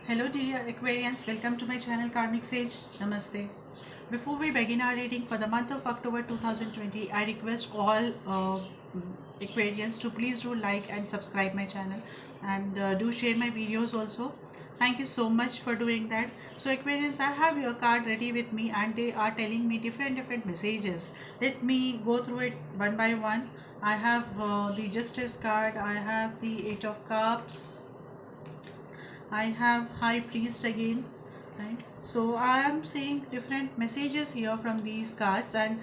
Hello dear Aquarians, welcome to my channel Karmic Sage. Namaste. Before we begin our reading for the month of October 2020, I request all Aquarians to please do like and subscribe my channel and do share my videos also. Thank you so much for doing that. So Aquarians, I have your card ready with me and they are telling me different messages. Let me go through it one by one. I have the Justice card, I have the Eight of Cups, I have High Priest again, right? So I am seeing different messages here from these cards, and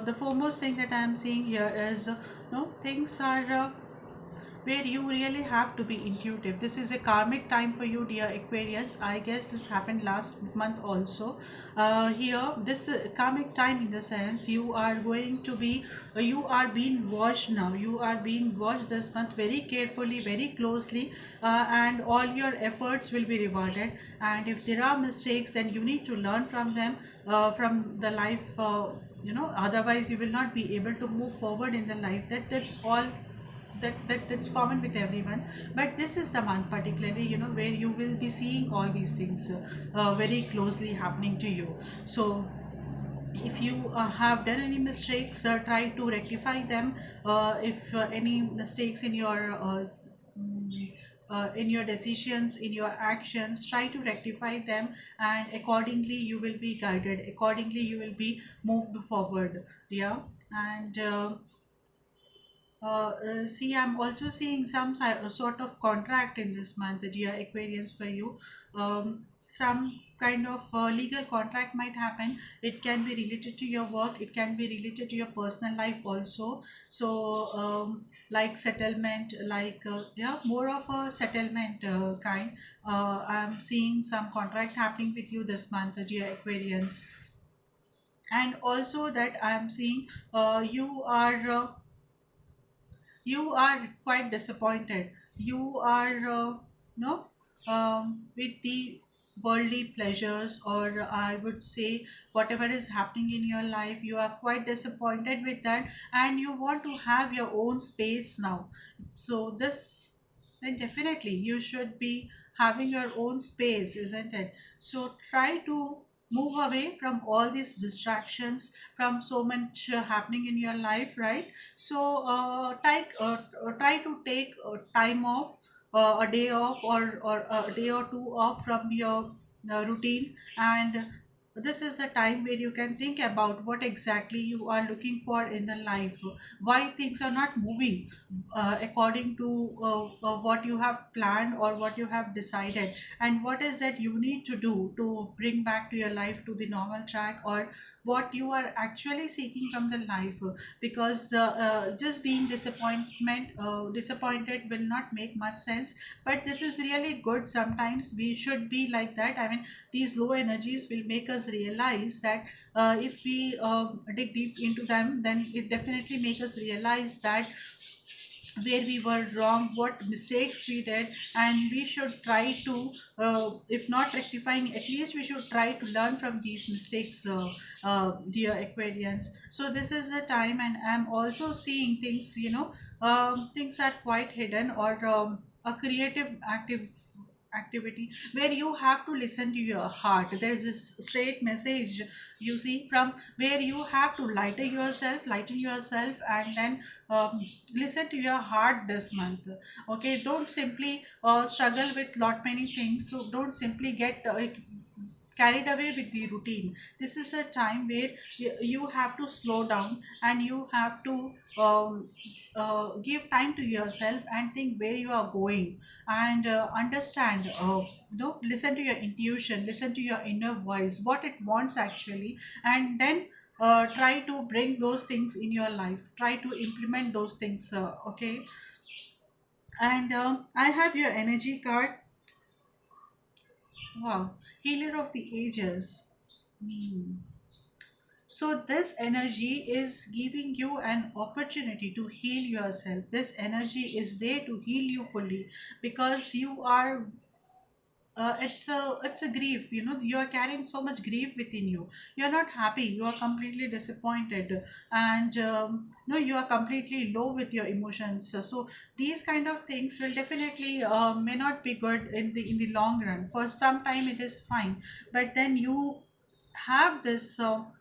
the foremost thing that I am seeing here is, things are where you really have to be intuitive. This is a karmic time for you, dear Aquarians. I guess this happened last month also. Here, this karmic time, in the sense you are going to be, you are being watched now. You are being watched this month very carefully, very closely, and all your efforts will be rewarded. And if there are mistakes, then you need to learn from them, from the life. Otherwise you will not be able to move forward in the life. That's all, that's common with everyone, but this is the month particularly, where you will be seeing all these things very closely happening to you. So if you have done any mistakes, try to rectify them. If any mistakes mm, in your decisions, in your actions, try to rectify them, and accordingly you will be guided, accordingly you will be moved forward. Yeah. And see, I'm also seeing some sort of contract in this month, dear Aquarius, for you. Some kind of legal contract might happen. It can be related to your work, it can be related to your personal life also. So, like settlement, like, yeah, more of a settlement kind. I'm seeing some contract happening with you this month, dear Aquarians. And also that I'm seeing you are quite disappointed. You are no with the worldly pleasures, or I would say whatever is happening in your life, you are quite disappointed with that, and you want to have your own space now. So this, then definitely you should be having your own space, isn't it? So try to move away from all these distractions, from so much happening in your life, right? So try to take time off, a day off, or a day or two off from your routine. And this is the time where you can think about what exactly you are looking for in the life, why things are not moving according to what you have planned or what you have decided, and what is that you need to do to bring back to your life to the normal track, or what you are actually seeking from the life. Because just being disappointed will not make much sense, but this is really good. Sometimes we should be like that. I mean, these low energies will make us realize that if we dig deep into them, then it definitely make us realize that where we were wrong, what mistakes we did, and we should try to, if not rectifying, at least we should try to learn from these mistakes, dear Aquarians. So this is the time, and I'm also seeing things, things are quite hidden, or a creative activity where you have to listen to your heart. There is this straight message, you see, from where you have to lighten yourself, and then listen to your heart this month. Okay, don't simply struggle with lot many things. So don't simply get carried away with the routine. This is a time where you have to slow down, and you have to give time to yourself and think where you are going, and understand, listen to your intuition, listen to your inner voice, what it wants actually, and then try to bring those things in your life, try to implement those things. Okay. And I have your energy card. Wow, healer of the ages. Hmm. So this energy is giving you an opportunity to heal yourself. This energy is there to heal you fully, because you are it's a grief. You know, you are carrying so much grief within you. You are not happy, you are completely disappointed, and no, you are completely low with your emotions. So these kind of things will definitely may not be good in the long run. For some time it is fine, but then you have this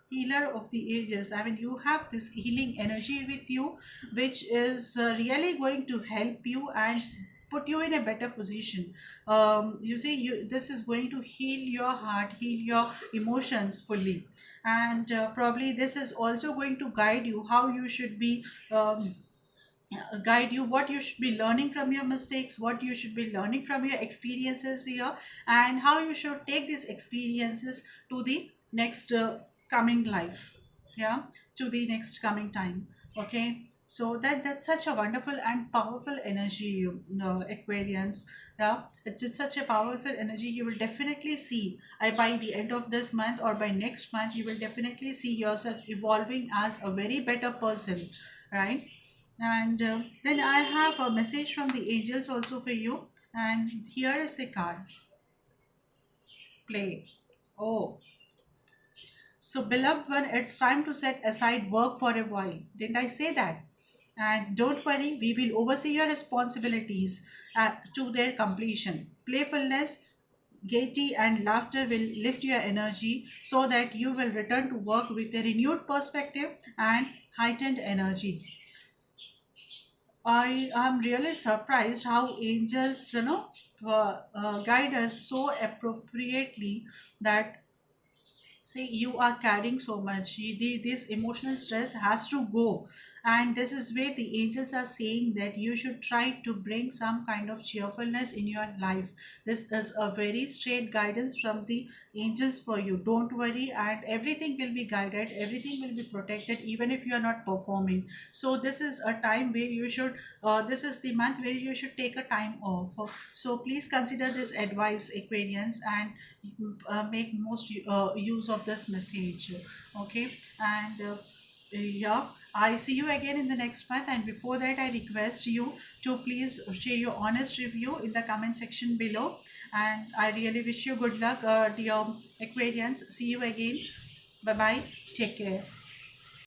healer of the ages. I mean, you have this healing energy with you, which is really going to help you and put you in a better position. You see, this is going to heal your heart, heal your emotions fully, and probably this is also going to guide you how you should be, guide you what you should be learning from your mistakes, what you should be learning from your experiences here, and how you should take these experiences to the next coming life. Yeah, to the next coming time. Okay, so that's such a wonderful and powerful energy, Aquarians. Yeah, it's such a powerful energy. You will definitely see, by the end of this month or by next month, you will definitely see yourself evolving as a very better person, right? And then I have a message from the angels also for you. And here is the card. Play. Oh, so beloved one, it's time to set aside work for a while. Didn't I say that? And don't worry, we will oversee your responsibilities to their completion. Playfulness, gaiety, and laughter will lift your energy so that you will return to work with a renewed perspective and heightened energy. I am really surprised how angels, guide us so appropriately that, see, you are carrying so much. This emotional stress has to go, and this is where the angels are saying that you should try to bring some kind of cheerfulness in your life. This is a very straight guidance from the angels for you. Don't worry, and everything will be guided, everything will be protected, even if you are not performing. So this is a time where you should, this is the month where you should take a time off. So please consider this advice, Aquarians, and make most use of this message. Okay, and yeah, I see you again in the next month, and before that I request you to please share your honest review in the comment section below. And I really wish you good luck, dear Aquarians. See you again. Bye bye, take care.